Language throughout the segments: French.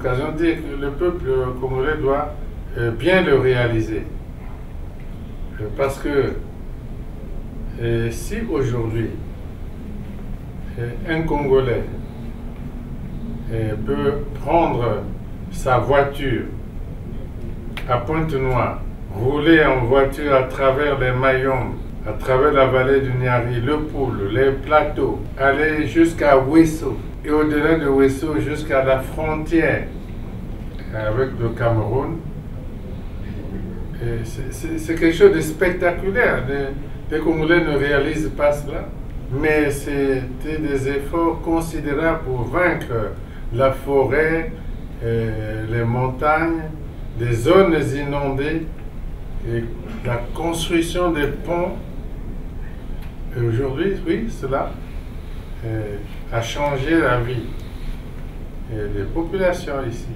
l'occasion de dire que le peuple congolais doit bien le réaliser. Parce que si aujourd'hui un Congolais peut prendre sa voiture à Pointe-Noire, rouler en voiture à travers les Mayombe, à travers la vallée du Niari, le Poul, les plateaux, aller jusqu'à Ouesso et au-delà de Ouesso jusqu'à la frontière avec le Cameroun, c'est quelque chose de spectaculaire. Les Congolais ne réalisent pas cela, mais c'était des efforts considérables pour vaincre la forêt, les montagnes, des zones inondées et la construction des ponts. Et aujourd'hui, oui, cela a changé la vie des populations ici.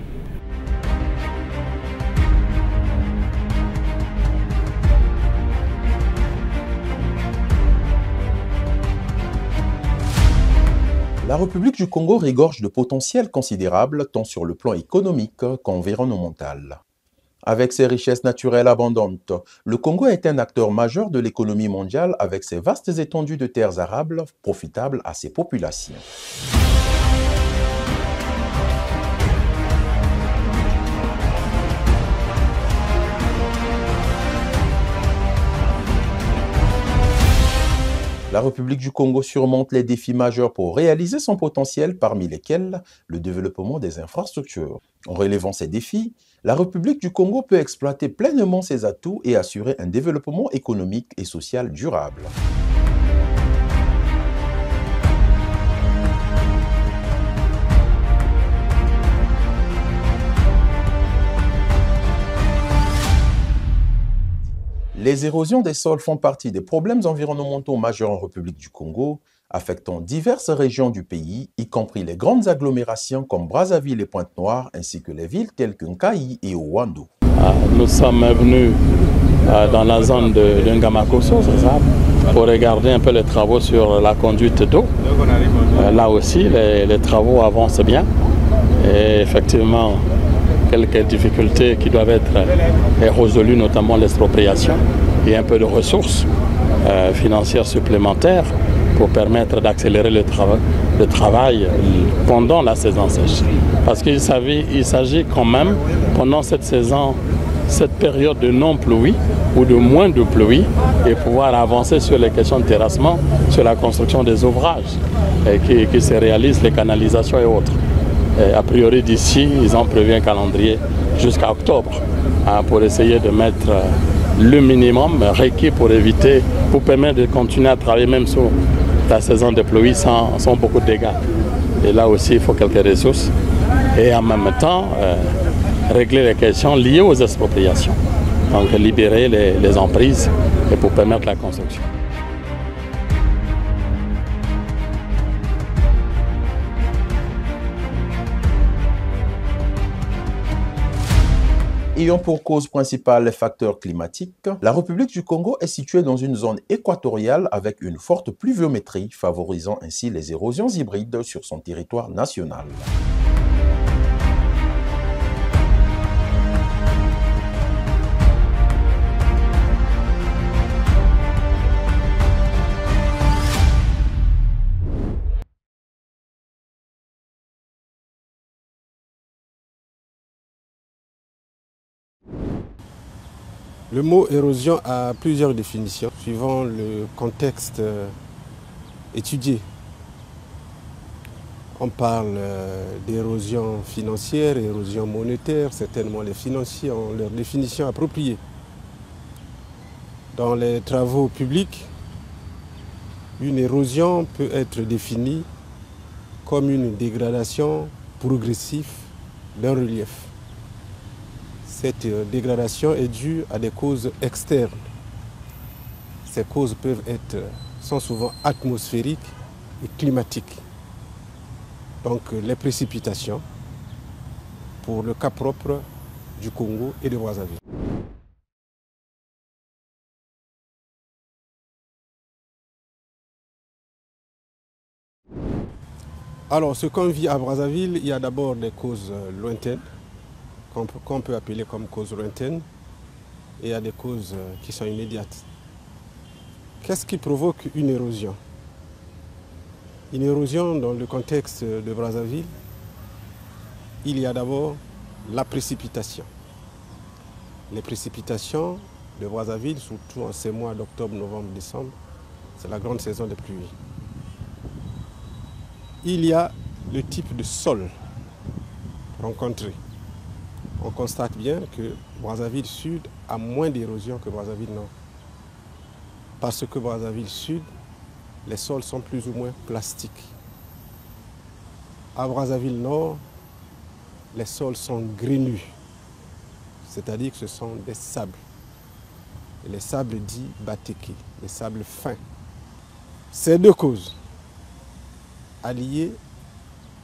La République du Congo regorge de potentiel considérable tant sur le plan économique qu'environnemental. Avec ses richesses naturelles abondantes, le Congo est un acteur majeur de l'économie mondiale avec ses vastes étendues de terres arables profitables à ses populations. La République du Congo surmonte les défis majeurs pour réaliser son potentiel, parmi lesquels le développement des infrastructures. En relevant ces défis, la République du Congo peut exploiter pleinement ses atouts et assurer un développement économique et social durable. Les érosions des sols font partie des problèmes environnementaux majeurs en République du Congo, affectant diverses régions du pays, y compris les grandes agglomérations comme Brazzaville et Pointe-Noire, ainsi que les villes telles que Nkayi et Ouando. Nous sommes venus dans la zone de Ngamakoso, c'est ça, pour regarder un peu les travaux sur la conduite d'eau. Là aussi, les travaux avancent bien. Et effectivement, quelques difficultés qui doivent être résolues, notamment l'expropriation et un peu de ressources financières supplémentaires pour permettre d'accélérer le travail pendant la saison sèche. Parce qu'il s'agit quand même, pendant cette saison, cette période de non-pluie ou de moins de pluie, et pouvoir avancer sur les questions de terrassement, sur la construction des ouvrages qui se réalisent, les canalisations et autres. Et a priori d'ici, ils ont prévu un calendrier jusqu'à octobre pour essayer de mettre le minimum requis pour permettre de continuer à travailler même sur la saison de pluie sans beaucoup de dégâts. Et là aussi, il faut quelques ressources et en même temps régler les questions liées aux expropriations. Donc libérer les emprises et pour permettre la construction. Ayant pour cause principale les facteurs climatiques, la République du Congo est située dans une zone équatoriale avec une forte pluviométrie, favorisant ainsi les érosions hybrides sur son territoire national. Le mot érosion a plusieurs définitions suivant le contexte étudié. On parle d'érosion financière, érosion monétaire, certainement les financiers ont leur définition appropriée. Dans les travaux publics, une érosion peut être définie comme une dégradation progressive d'un relief. Cette dégradation est due à des causes externes. Ces causes sont souvent atmosphériques et climatiques. Donc les précipitations, pour le cas propre du Congo et de Brazzaville. Alors, ce qu'on vit à Brazzaville, il y a d'abord des causes lointaines, qu'on peut appeler comme causes lointaines, et il y a des causes qui sont immédiates. Qu'est-ce qui provoque une érosion? Une érosion dans le contexte de Brazzaville, il y a d'abord la précipitation. Les précipitations de Brazzaville, surtout en ces mois d'octobre, novembre, décembre, c'est la grande saison des pluies. Il y a le type de sol rencontré. On constate bien que Brazzaville Sud a moins d'érosion que Brazzaville Nord. Parce que Brazzaville Sud, les sols sont plus ou moins plastiques. À Brazzaville Nord, les sols sont grainus, c'est-à-dire que ce sont des sables. Et les sables dits batékés, les sables fins. Ces deux causes, alliées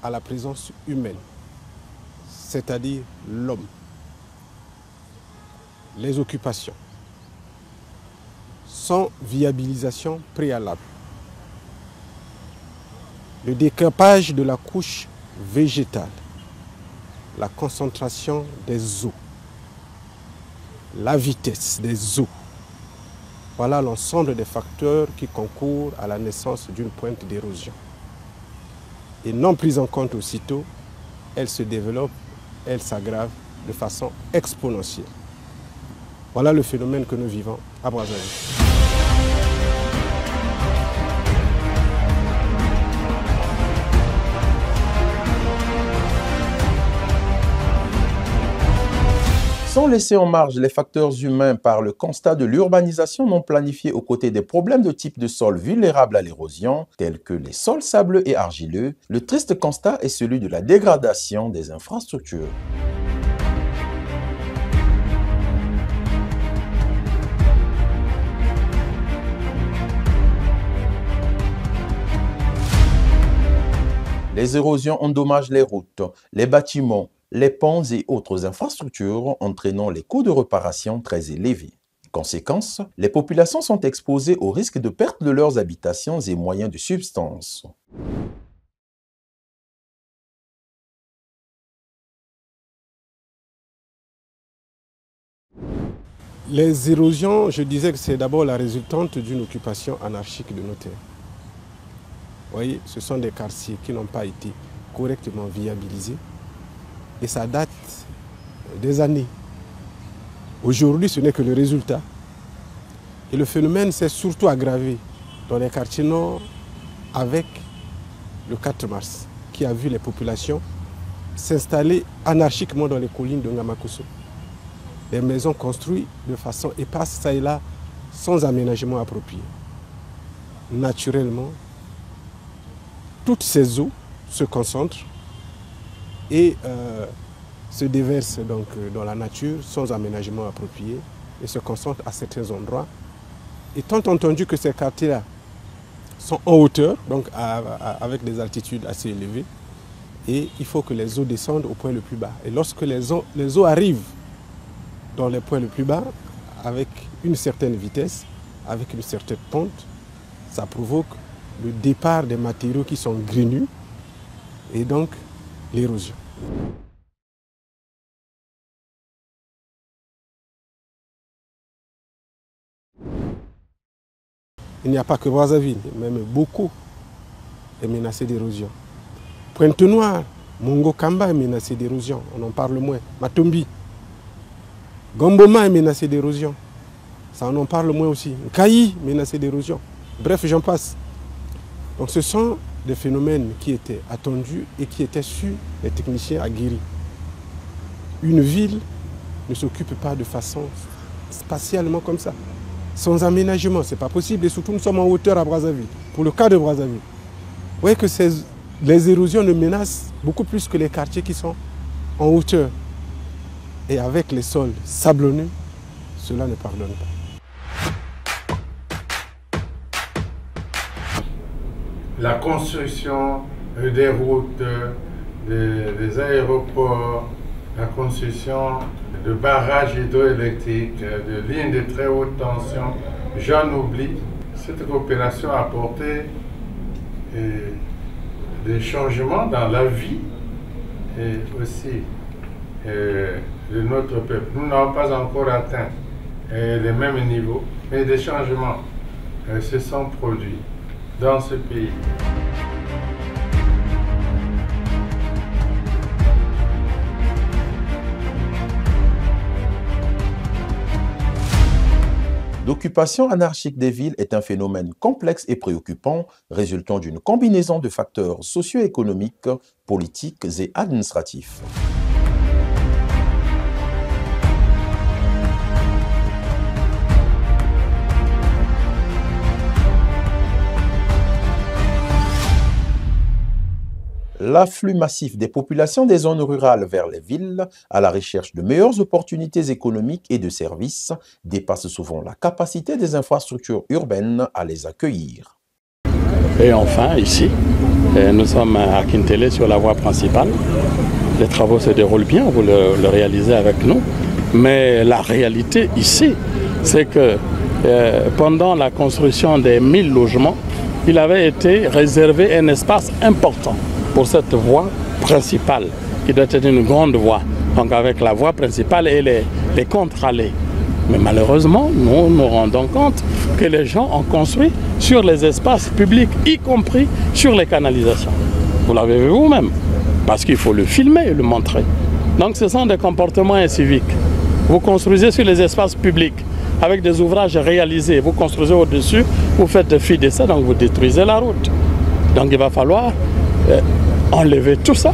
à la présence humaine, c'est-à-dire l'homme, les occupations, sans viabilisation préalable. Le décapage de la couche végétale, la concentration des eaux, la vitesse des eaux. Voilà l'ensemble des facteurs qui concourent à la naissance d'une pointe d'érosion. Et non prise en compte aussitôt, elle se développe, elle s'aggrave de façon exponentielle. Voilà le phénomène que nous vivons à Brazzaville. Sans laisser en marge les facteurs humains par le constat de l'urbanisation non planifiée aux côtés des problèmes de type de sol vulnérables à l'érosion, tels que les sols sableux et argileux, le triste constat est celui de la dégradation des infrastructures. Les érosions endommagent les routes, les bâtiments, les ponts et autres infrastructures, entraînant les coûts de réparation très élevés. Conséquence, les populations sont exposées au risque de perte de leurs habitations et moyens de subsistance. Les érosions, je disais que c'est d'abord la résultante d'une occupation anarchique de nos terres. Vous voyez, ce sont des quartiers qui n'ont pas été correctement viabilisés. Et ça date des années. Aujourd'hui, ce n'est que le résultat. Et le phénomène s'est surtout aggravé dans les quartiers nord avec le 4 mars, qui a vu les populations s'installer anarchiquement dans les collines de Ngamakosso. Les maisons construites de façon éparse, ça et là, sans aménagement approprié. Naturellement, toutes ces eaux se concentrent et se déversent donc dans la nature sans aménagement approprié et se concentrent à certains endroits. Étant entendu que ces quartiers-là sont en hauteur, donc avec des altitudes assez élevées, et il faut que les eaux descendent au point le plus bas. Et lorsque les eaux arrivent dans les points les plus bas, avec une certaine vitesse, avec une certaine pente, ça provoque le départ des matériaux qui sont grainus et donc l'érosion. Il n'y a pas que Brazzaville, même beaucoup est menacé d'érosion. Pointe-Noire, Mongo-Kamba est menacé d'érosion, on en parle moins. Matombi, Gomboma est menacé d'érosion, ça on en parle moins aussi. Kayi, menacé d'érosion. Bref, j'en passe. Donc ce sont des phénomènes qui étaient attendus et qui étaient sur les techniciens aguerris. Une ville ne s'occupe pas de façon spatialement comme ça. Sans aménagement, ce n'est pas possible. Et surtout, nous sommes en hauteur à Brazzaville. Pour le cas de Brazzaville, vous voyez que les érosions nous menacent beaucoup plus que les quartiers qui sont en hauteur. Et avec les sols sablonneux, cela ne pardonne pas. La construction des routes, des aéroports, la construction de barrages hydroélectriques, de lignes de très haute tension, j'en oublie. Cette coopération a apporté des changements dans la vie et aussi de notre peuple. Nous n'avons pas encore atteint les mêmes niveaux, mais des changements se sont produits dans ce pays. L'occupation anarchique des villes est un phénomène complexe et préoccupant, résultant d'une combinaison de facteurs socio-économiques, politiques et administratifs. L'afflux massif des populations des zones rurales vers les villes, à la recherche de meilleures opportunités économiques et de services, dépasse souvent la capacité des infrastructures urbaines à les accueillir. Et enfin, ici, nous sommes à Kintélé sur la voie principale. Les travaux se déroulent bien, vous le réalisez avec nous. Mais la réalité ici, c'est que pendant la construction des 1000 logements, il avait été réservé un espace important pour cette voie principale, qui doit être une grande voie, donc avec la voie principale et les contre-allées. Mais malheureusement, nous nous rendons compte que les gens ont construit sur les espaces publics, y compris sur les canalisations. Vous l'avez vu vous-même, parce qu'il faut le filmer et le montrer. Donc ce sont des comportements inciviques. Vous construisez sur les espaces publics, avec des ouvrages réalisés, vous construisez au-dessus, vous faites filer ça, donc vous détruisez la route. Donc il va falloir enlever tout ça,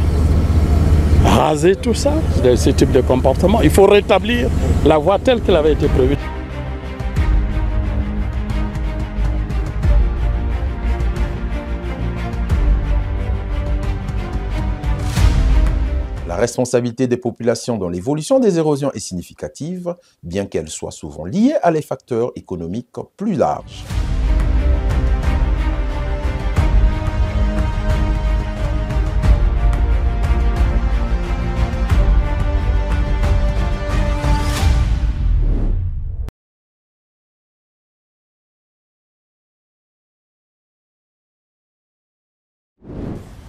raser tout ça, ce type de comportement. Il faut rétablir la voie telle qu'elle avait été prévue. La responsabilité des populations dans l'évolution des érosions est significative, bien qu'elle soit souvent liée à des facteurs économiques plus larges.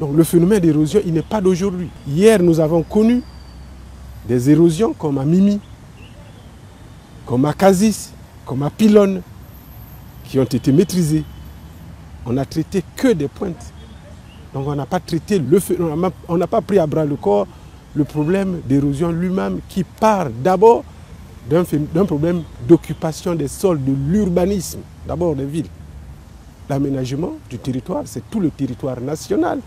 Donc le phénomène d'érosion, il n'est pas d'aujourd'hui. Hier, nous avons connu des érosions comme à Mimi, comme à Kazis, comme à Pilone, qui ont été maîtrisées. On n'a traité que des pointes. Donc on n'a pas traité on n'a pas pris à bras le corps le problème d'érosion lui-même qui part d'abord d'un problème d'occupation des sols, de l'urbanisme, d'abord des villes. L'aménagement du territoire, c'est tout le territoire national.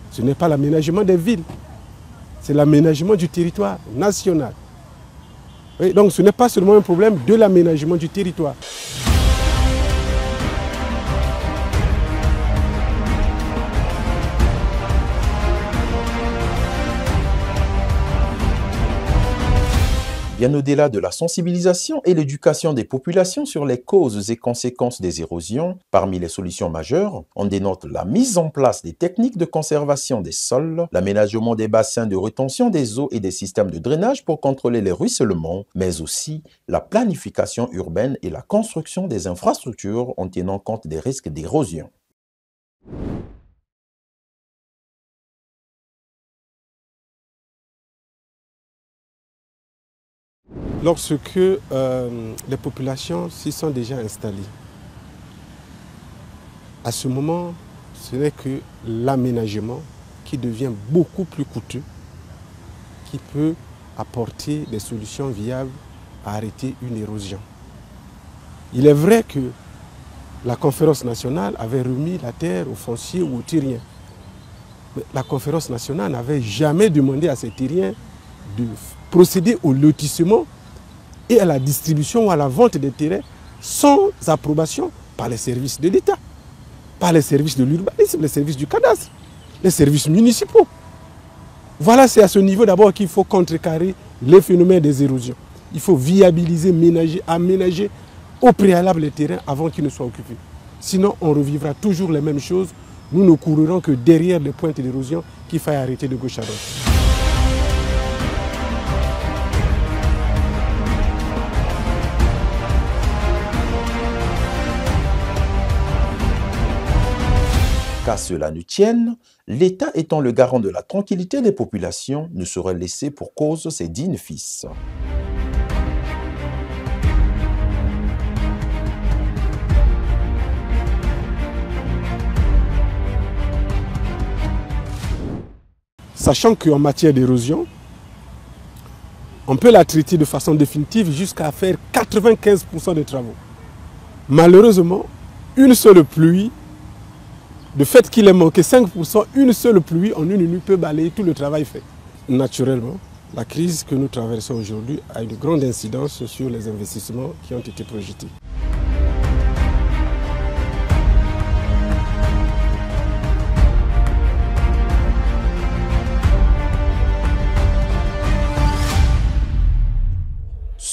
Ce n'est pas l'aménagement des villes, c'est l'aménagement du territoire national. Oui, donc ce n'est pas seulement un problème de l'aménagement du territoire. Bien au-delà de la sensibilisation et l'éducation des populations sur les causes et conséquences des érosions, parmi les solutions majeures, on dénote la mise en place des techniques de conservation des sols, l'aménagement des bassins de rétention des eaux et des systèmes de drainage pour contrôler les ruissellements, mais aussi la planification urbaine et la construction des infrastructures en tenant compte des risques d'érosion. Lorsque les populations s'y sont déjà installées, à ce moment, ce n'est que l'aménagement qui devient beaucoup plus coûteux, qui peut apporter des solutions viables à arrêter une érosion. Il est vrai que la conférence nationale avait remis la terre aux fonciers ou aux terriens. Mais la conférence nationale n'avait jamais demandé à ces terriens de procéder au lotissement et à la distribution ou à la vente des terrains sans approbation par les services de l'État, par les services de l'urbanisme, les services du cadastre, les services municipaux. Voilà, c'est à ce niveau d'abord qu'il faut contrecarrer les phénomènes des érosions. Il faut viabiliser, aménager au préalable les terrains avant qu'ils ne soient occupés. Sinon, on revivra toujours les mêmes choses. Nous ne courrons que derrière les pointes d'érosion qu'il faille arrêter de gauche à droite. Qu'à cela ne tienne, L'État étant le garant de la tranquillité des populations, ne saurait laisser pour cause ses dignes fils. Sachant qu'en matière d'érosion, on peut la traiter de façon définitive jusqu'à faire 95% des travaux. Malheureusement, une seule pluie, le fait qu'il ait manqué 5%, une seule pluie en une nuit peut balayer tout le travail fait. Naturellement, la crise que nous traversons aujourd'hui a une grande incidence sur les investissements qui ont été projetés.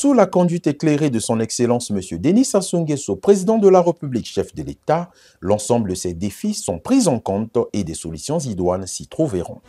Sous la conduite éclairée de son Excellence M. Denis Sassou Nguesso, président de la République, chef de l'État, l'ensemble de ces défis sont pris en compte et des solutions idoines s'y trouveront.